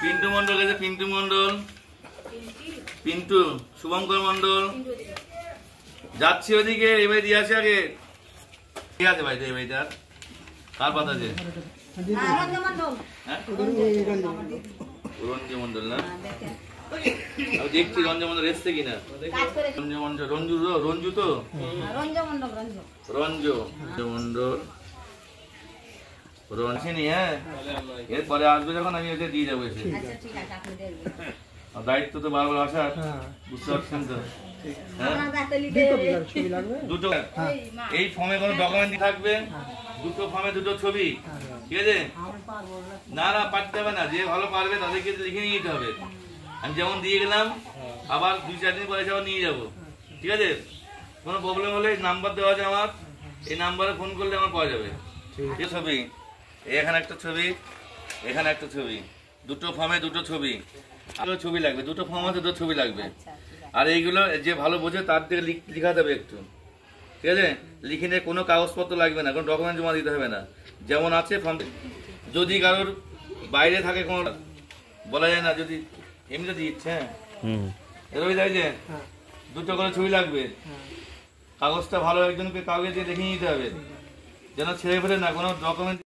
পিন্টু মন্ডল গেছে, পিন্টু মন্ডল, পিন্টু, শুভঙ্কর মন্ডল যাচ্ছি ওদিকে। এবার দিয়ে আসে আগে, ঠিক আছে ভাই? এই ভাইটার কার পাতা আছে? রঞ্জু মন্ডল না? আমি দেখছি রঞ্জু মন্ডল এসছে কিনা। রঞ্জু তো রঞ্জু মন্ডল আসেনি। হ্যাঁ, এরপরে আসবে যখন আমি ওকে দিয়ে যাবো এসে। দায়িত্ব তো বারবার আসার, বুঝতে পারছেন তো? দুটো এই ফর্মে কোনো ডকুমেন্ট থাকবে, দুটো ফর্মে দুটো ছবি, ঠিক আছে? না না, পারতে হবে না, যে ভালো পারবে তাদেরকে লিখে নিয়ে যেতে হবে। আমি যেমন দিয়ে গেলাম, আবার 2-4 দিন পরে আবার নিয়ে যাবো, ঠিক আছে? কোনো প্রবলেম হলে নাম্বার দেওয়া আছে আমার, এই নাম্বারে ফোন করলে আমার পাওয়া যাবে। ছবি, এখানে একটা ছবি, এখানে একটা ছবি, দুটো ফর্মে দুটো ছবি, আরো ছবি লাগবে, দুটো ফর্মে দুটো ছবি লাগবে। আর এইগুলো যে ভালো বোঝে তার থেকে লিখাতে হবে একটু, ঠিক আছে? লিখে নিয়ে কোনো কাগজপত্র লাগবে না, কোনো ডকুমেন্ট জমা দিতে হবে না, যেমন আছে ফর্ম। যদি কারোর বাইরে থাকে কোনো বলা যায় না, যদি এমনি যদি ইচ্ছে, হ্যাঁ যায় যে দুটো করে ছবি লাগবে, কাগজটা ভালো একজনকে কাগজে দিয়ে লিখে নিতে হবে, যেন ছেড়ে ফেলে না কোনো ডকুমেন্ট।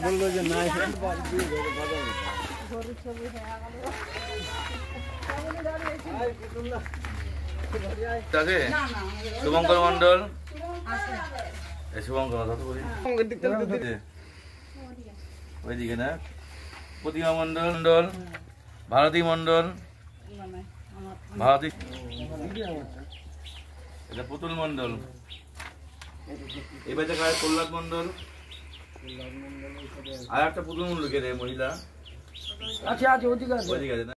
বললো যে না, শুভঙ্কর মন্ডল, শুভঙ্কর ওইদিকে না, প্রতিমা মন্ডল, ভারতী মন্ডল, ভারতী, এটা পুতুল মন্ডল, এই বাচ্চা কাজ কল্যাণ মন্ডল, আর একটা পুতুল মন্ডল কে রে মহিলা আছে, আছে ওদিকে আছে না?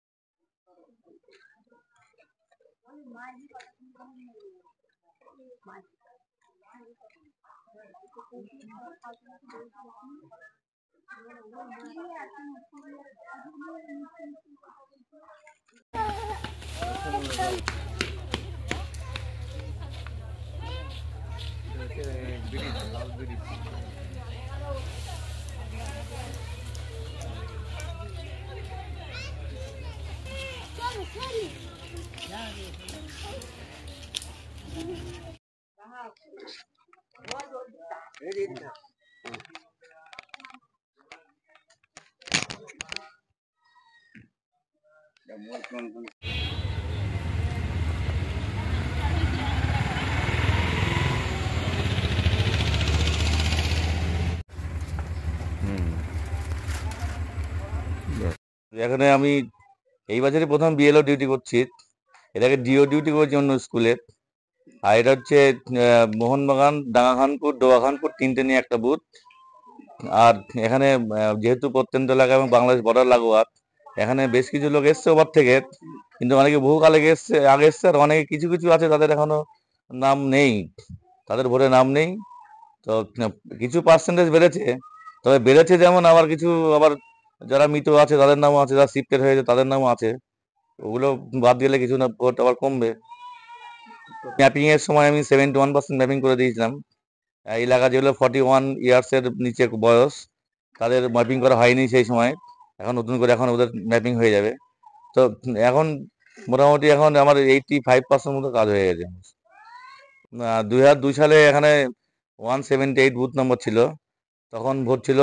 এখানে আমি এই বছরই প্রথম বিএলও ডিউটি করছি, এটাকে ডিও ডিউটি করছি অন্য স্কুলে। আর এটা হচ্ছে মোহনবাগান, ডাঙ্গাখানপুর, ডোয়াখানপুর, 3টে নিয়ে একটা বুথ। আর এখানে যেহেতু প্রত্যন্ত এলাকা এবং বাংলাদেশ বর্ডার লাগোয়া, এখানে বেশ কিছু লোক এসছে ওভার থেকে, কিন্তু অনেকে বহুকাল আগে এসছে, আর অনেকে কিছু কিছু আছে তাদের এখনো নাম নেই, তাদের ভোটে নাম নেই। তো কিছু পার্সেন্টেজ বেড়েছে, তবে বেড়েছে যেমন, আবার কিছু আবার যারা মৃত আছে তাদের নামও আছে, যারা শিফটেড হয়েছে তাদের নামও আছে। ওগুলো বাদ দিলে কিছু না, ভোট আবার কমবে। ম্যাপিং এর সময় আমি 71% ম্যাপিং করে দিয়েছিলাম। এলাকা যেগুলো 41 ইয়ার্সের নিচে বয়স, তাদের ম্যাপিং করা হয়নি সেই সময়, এখন নতুন করে এখন ওদের ম্যাপিং হয়ে যাবে। তো এখন মোটামুটি এখন আমার 85% মতো কাজ হয়ে গেছে। 2002 সালে এখানে 178 বুথ নম্বর ছিল, তখন ভোট ছিল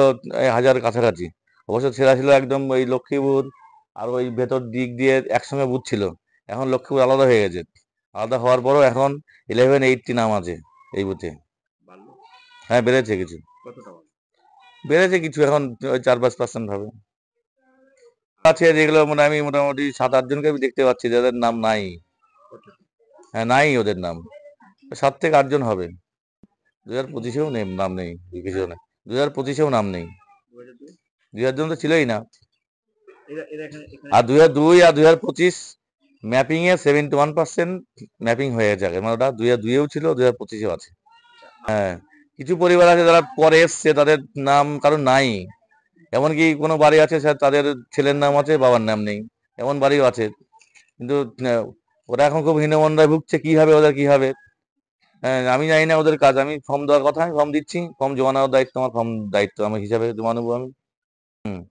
1000 কাছাকাছি। অবশ্য সেরা ছিল একদম ওই লক্ষ্মীপুর আর ওই ভেতর দিক দিয়ে একসঙ্গে বুথ ছিল। এখন লক্ষ্মীপুর আলাদা হয়ে গেছে, আলাদা হওয়ার পরও এখন 1180 নাম আছে এই বুথে। হ্যাঁ, বেড়েছে কিছু, বেড়েছে কিছু, এখন ওই 4-5% হবে আছে, যেগুলো মানে আমি মোটামুটি 7-8 জনকে আমি দেখতে পাচ্ছি যাদের নাম নাই। হ্যাঁ, নাই ওদের নাম, 7 থেকে 8 জন হবে। 2025-এও নাম নেই কিছু, 2025-এও নাম নেই, 2000 জন তো ছিলই না। আর 2002 আর 2025 ম্যাপিং এ 71% ম্যাপিং হয়ে গেছে আগে, মানে ওটা 2002-এও ছিল, 2025-এও আছে। হ্যাঁ, কিছু পরিবার আছে যারা পরে এসছে, তাদের নাম কারণ নাই। এমনকি কোনো বাড়ি আছে তাদের ছেলের নাম আছে, বাবার নাম নেই, এমন বাড়িও আছে। কিন্তু ওরা এখন খুব হীনমন্দায় ভুগছে, কি হবে ওদের, কি হবে। আমি জানি না ওদের কাজ। আমি ফর্ম দেওয়ার কথা, আমি ফর্ম দিচ্ছি, ফর্ম জমা নেওয়ার দায়িত্ব আমার, ফর্ম দায়িত্ব আমার হিসাবে জমা নেবো আমি। হুম।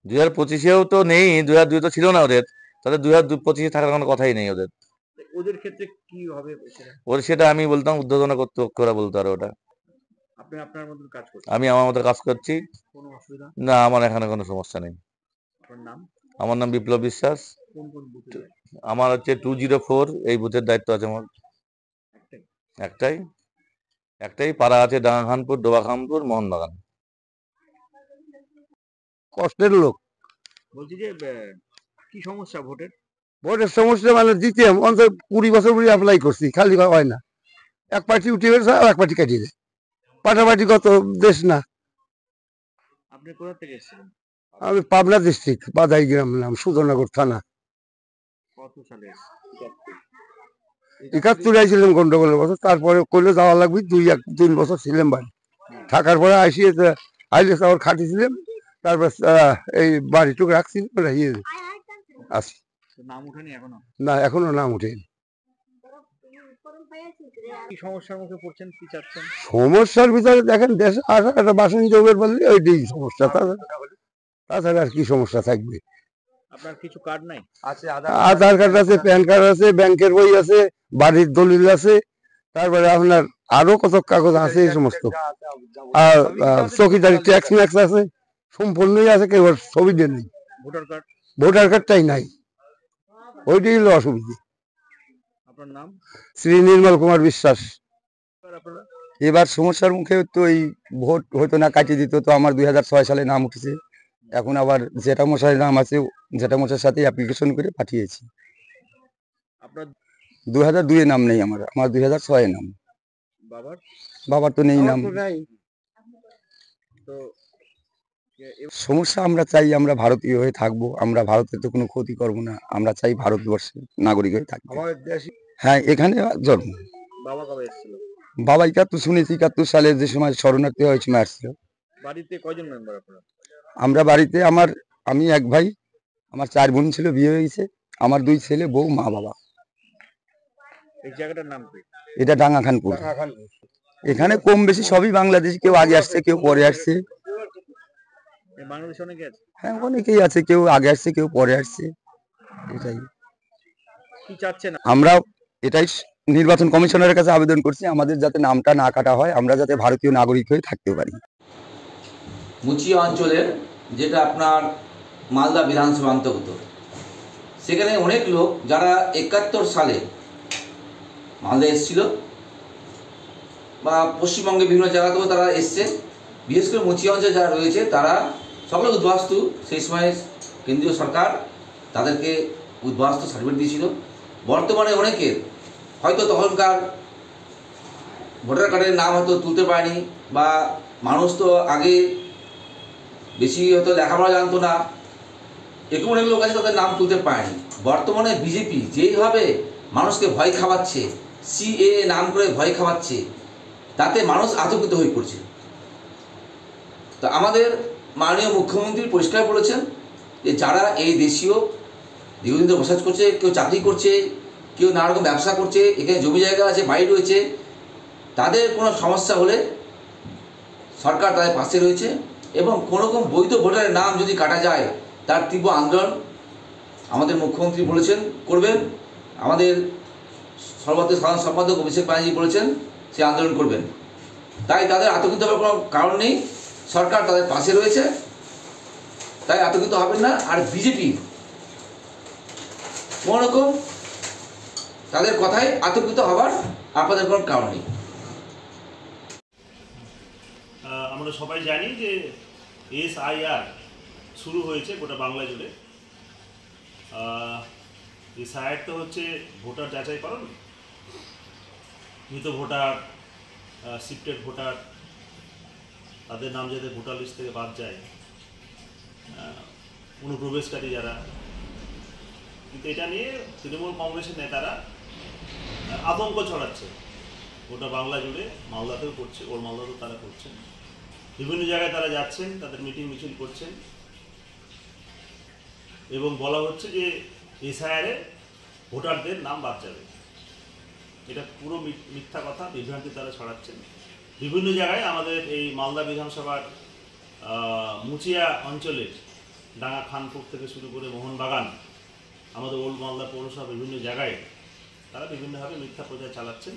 2025-এও তো নেই, 2002 তো ছিল না ওদের, তাহলে 2025-এ থাকার কোনো কথাই নেই ওদের। ওদের ক্ষেত্রে কি হবে সেটা? ওর সেটা আমি বলতাম ঊর্ধ্বতন কর্তৃপক্ষরা বলতে পারে ওটা। আপনি আপনার মতন কাজ করছেন, আমি আমার মতো কাজ করছি। কোনো অসুবিধা? না, আমার এখানে কোনো সমস্যা নেই। আপনার নাম? আমার নাম বিপ্লব বিশ্বাস। কোন কোন বুথে যায়? আমার হচ্ছে 204 এই বুথের দায়িত্ব আছে আমার। একটাই? একটাই, একটাই পাড়া আছে, ডাঙ্গাখানপুর, ডোবাখানপুর, মোহনবাগান। কষ্টের লোক। বলছি যে কি সমস্যা ভোটের? ভোটের সমস্যা মানে দিতে অন্তত 20 বছর ধরে অ্যাপ্লাই করছি, খালি হয় না। এক পার্টি উঠে গেছে আর এক পার্টি কাটিয়ে দেয়। পাটাপাটিগত দেশ না। আপনি কোথা থেকে এসেছিলেন? আমি পাবনা ডিস্ট্রিক্ট বাদাই গ্রাম, নাম সুধনগর থানা। কত সালে এসেছেন? 71 আইছিলাম গন্ডগোলের বছর, তারপরে কইলে যাওয়া লাগবে 2-3 বছর ছিলাম বাড়ি। থাকার পরে আসিয়ে আইলে আবার খাটিছিলাম, তারপর এই বাড়িটুকু রাখছিলাম, রাখিয়ে আসি। নাম উঠেনি এখনো? না, এখনো নাম উঠেনি। কি সমস্যার মুখে পড়ছেন, কি চাচ্ছেন? সমস্যার ভিতরে দেখেন দেশে আসা একটা বাসন যোগের বললে ওইটাই সমস্যা, তাছাড়া আর কি সমস্যা থাকবে। আপনার কিছু কার্ড নাই? আছে, আধার কার্ড আছে, প্যান কার্ড আছে, ব্যাংকের বই আছে, বাড়ির দলিল আছে, তারপরে আপনার আরো কত কাগজ আছে এই সমস্ত। আর চৌকিদারি ট্যাক্স ম্যাক্স আছে, সম্পূর্ণই আছে, কেউ ছবি দেন নেই। Voter card? ভোটার কার্ডটাই নাই, ওইটাই হলো অসুবিধা। আপনার নাম? শ্রী নির্মল কুমার বিশ্বাস। আপনারা এবার সমস্যার মুখে তো এই ভোট হয়তো না কাটিয়ে দিত, তো আমার 2006 সালে নাম উঠেছে। এখন আবার জেঠামশাইয়ের নাম আছে, জেঠামশাইয়ের সাথে অ্যাপ্লিকেশন করে পাঠিয়েছি। আপনার 2002-এ নাম নেই আমার, 2006-এ নাম। বাবার? বাবার তো নেই নাম। তো সমস্যা, আমরা চাই আমরা ভারতীয় হয়ে থাকবো, আমরা ভারতের তো কোনো ক্ষতি করবো না, আমরা চাই ভারতবর্ষের নাগরিক হয়ে থাকবো। হ্যাঁ, এখানে জন্ম। বাবা কবে এসেছিল? বাবা 71 শুনেছি, 71 সালে যে সময় শরণার্থী হওয়ার সময় আসছিল। বাড়িতে কয়জন মেম্বার আপনারা? আমরা বাড়িতে আমি এক ভাই, আমার 4 বোন ছিল, বিয়ে হয়ে গেছে, আমার 2 ছেলে, বউ, মা, বাবা। এই জায়গাটার নাম কি? এটা ডাঙ্গাখানপুর। এখানে কম বেশি সবই বাংলাদেশি, কেউ আগে আসছে, কেউ পরে আসছে। বাংলাদেশ অনেকে আছে? হ্যাঁ, অনেকেই আছে, কেউ আগে আসছে, কেউ পরে আসছে। এটাই কি চাচ্ছেন? আমরা এটাই নির্বাচন কমিশনারের কাছে আবেদন করছি, আমাদের যাতে নামটা না কাটা হয়, আমরা যাতে ভারতীয় নাগরিক হয়ে থাকতে পারি। মুচিয়া অঞ্চলের, যেটা আপনার মালদা বিধানসভা অন্তর্গত, সেখানে অনেক লোক যারা 71 সালে মালদা এসেছিল বা পশ্চিমবঙ্গে বিভিন্ন জায়গাতেও তারা এসছে, বিশেষ করে মুচিয়া অঞ্চলে যারা রয়েছে তারা সকলে উদ্বাস্তু। সেই সময় কেন্দ্রীয় সরকার তাদেরকে উদ্বাস্তু সার্টিফিকেট দিয়েছিল। বর্তমানে অনেকের হয়তো তখনকার ভোটার কার্ডের নাম হয়তো তুলতে পারেনি, বা মানুষ তো আগে বেশি হয়তো লেখাপড়া জানতো না, এরকম অনেক লোক আছে তাদের নাম তুলতে পারেনি। বর্তমানে বিজেপি যেইভাবে মানুষকে ভয় খাওয়াচ্ছে, সিএ নাম করে ভয় খাওয়াচ্ছে, তাতে মানুষ আতঙ্কিত হয়ে পড়ছে। তো আমাদের মাননীয় মুখ্যমন্ত্রী পরিষ্কার বলেছেন যে যারা এই দেশীয় দীর্ঘদিন ধরে বসবাস করছে, কেউ চাকরি করছে, কেউ নানা রকম ব্যবসা করছে, এখানে জমি জায়গা আছে, বাড়ি রয়েছে, তাদের কোনো সমস্যা হলে সরকার তাদের পাশে রয়েছে, এবং কোনো রকম বৈধ ভোটারের নাম যদি কাটা যায় তার তীব্র আন্দোলন আমাদের মুখ্যমন্ত্রী বলেছেন করবেন। আমাদের সর্বভারতীয় সাধারণ সম্পাদক অভিষেক ব্যানার্জি বলেছেন সে আন্দোলন করবেন। তাই তাদের আতঙ্কিত হওয়ার কোনো কারণ নেই, সরকার তাদের পাশে রয়েছে, তাই আতঙ্কিত হবেন না। আর বিজেপি কোনো রকম তাদের কথায় আতঙ্কিত হবার আপনাদের কোনো কারণ নেই। আমরা সবাই জানি যে SIR শুরু হয়েছে গোটা বাংলা জুড়ে। SIR তো হচ্ছে ভোটার যাচাইকরণ, মৃত ভোটার, শিফটেড ভোটার, তাদের নাম যাতে ভোটার লিস্ট থেকে বাদ যায়, অনুপ্রবেশকারী যারা। কিন্তু এটা নিয়ে তৃণমূল কংগ্রেসের নেতারা আতঙ্ক ছড়াচ্ছে গোটা বাংলা জুড়ে, মালদাতেও করছে, ওর মালদাতেও তারা করছেন, বিভিন্ন জায়গায় তারা যাচ্ছেন, তাদের মিটিং মিছিল করছেন, এবং বলা হচ্ছে যে SIR-এ ভোটারদের নাম বাদ যাবে। এটা পুরো মিথ্যা কথা, বিভ্রান্তি তারা ছড়াচ্ছেন। বিভিন্ন জায়গায় আমাদের এই মালদা বিধানসভার মুচিয়া অঞ্চলের ডাঙ্গা খানপুর থেকে শুরু করে মোহনবাগান, আমাদের ওল্ড মালদা পৌরসভা বিভিন্ন জায়গায় তারা বিভিন্নভাবে মিথ্যা প্রচার চালাচ্ছেন।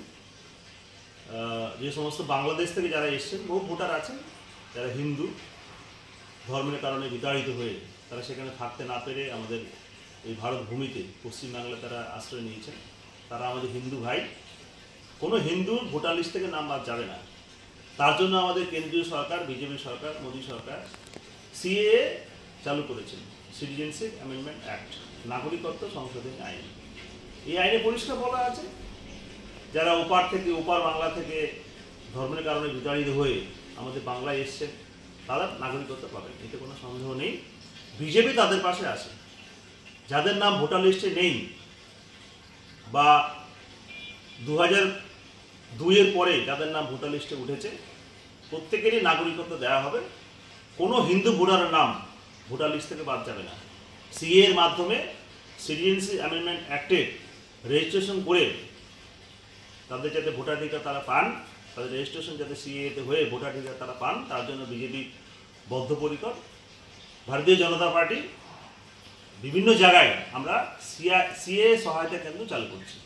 যে সমস্ত বাংলাদেশ থেকে যারা এসছেন, বহু ভোটার আছেন যারা হিন্দু ধর্মের কারণে বিতাড়িত হয়ে তারা সেখানে থাকতে না পেরে আমাদের এই ভারত ভূমিতে পশ্চিমবাংলা তারা আশ্রয় নিয়েছেন। তারা আমাদের হিন্দু ভাই, কোনো হিন্দু ভোটার লিস্ট থেকে নাম বাদ যাবে না। তার জন্য আমাদের কেন্দ্রীয় সরকার, বিজেপি সরকার, মোদী সরকার সিএএ চালু করেছেন, সিটিজেনশিপ অ্যামেন্ডমেন্ট অ্যাক্ট, নাগরিকত্ব সংশোধনী আইন। এই আইনে পরিষ্কার বলা আছে যারা ওপার বাংলা থেকে ধর্মের কারণে বিতাড়িত হয়ে আমাদের বাংলায় এসছেন তারা নাগরিকত্ব পাবেন, এতে কোনো সন্দেহ নেই। বিজেপি তাদের পাশে আছে। যাদের নাম ভোটার লিস্টে নেই বা 2002-এর পরে যাদের নাম ভোটার লিস্টে উঠেছে, প্রত্যেকেরই নাগরিকত্ব দেওয়া হবে। কোনো হিন্দু ভোটারের নাম ভোটার লিস্ট থেকে বাদ যাবে না। সিএ এর মাধ্যমে, সিটিজেনশিপ অ্যামেন্ডমেন্ট অ্যাক্টে রেজিস্ট্রেশন করে তাদের যাতে ভোটাধিকার তারা পান, তাদের রেজিস্ট্রেশন যাতে সিএতে হয়ে ভোটাধিকার তারা পান, তার জন্য বিজেপি বদ্ধপরিকর। ভারতীয় জনতা পার্টি বিভিন্ন জায়গায় আমরা সিএ সহায়তা কেন্দ্র চালু করছি।